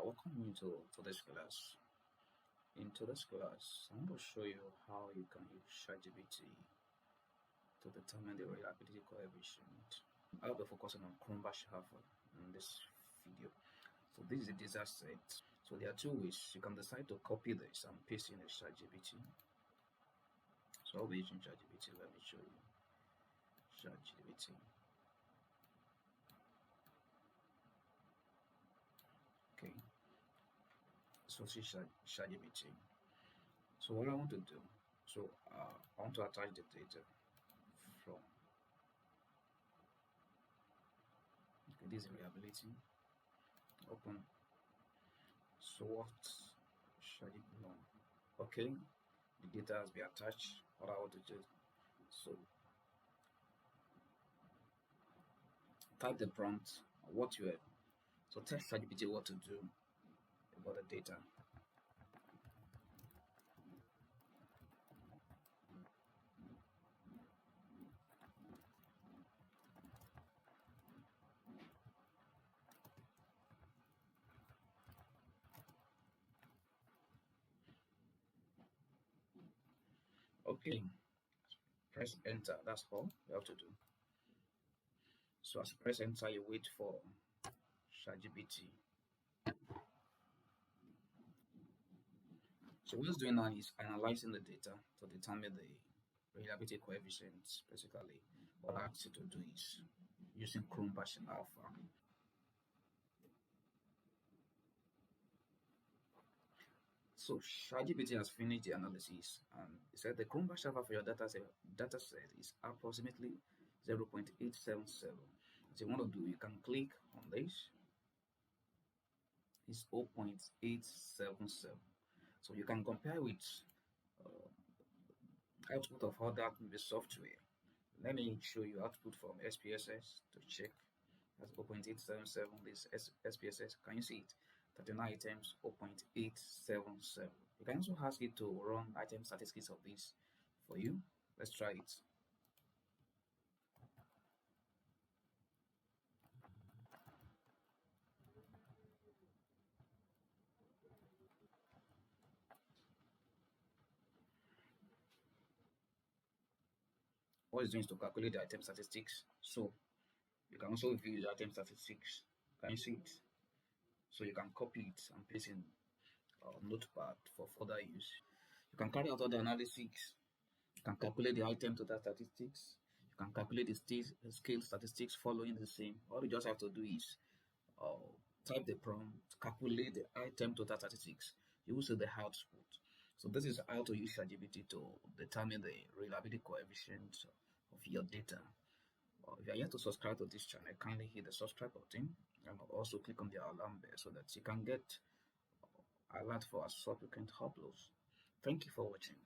Welcome you to this class. In today's class, I'm going to show you how you can use ChatGPT to determine the reliability coefficient. I'll be focusing on Cronbach in this video. So this is a data set. So there are two ways. You can decide to copy this and paste in the ChatGPT. So I'll be using ChatGPT. Let me show you ChatGPT. Okay. So see ChatGPT. So what I want to do, I want to attach the data from this reliability. Open. So what shall it be on? Okay, the data has been attached. What I want to do, so type the prompt what you have. So tell ChatGPT what to do about the data. Okay, press enter. That's all you have to do. So as you press enter, you wait for ChatGPT. So what it's doing now is analyzing the data to determine the reliability coefficients. Basically, what I ask you to do is using Cronbach alpha. So ChatGPT has finished the analysis and it said the Cronbach alpha for your data set is approximately 0.877. So you want to do, you can click on this. It's 0.877. So you can compare with output of other software. Let me show you output from SPSS to check. That's 0.877. This SPSS, can you see it? 39 items, 0.877. You can also ask it to run item statistics of this for you. Let's try it. What it's doing is to calculate the item statistics. So you can also view the item statistics. Can you see it? So you can copy it and paste in Notepad for further use. You can carry out other analysis. You can calculate the item total statistics. You can calculate the scale statistics following the same. All you just have to do is type the prompt, calculate the item total statistics. You will see the output. So this is how to use ChatGPT to determine the reliability coefficient of your data. If you are yet to subscribe to this channel, kindly hit the subscribe button and also click on the alarm bell so that you can get alert for our subsequent uploads. Thank you for watching.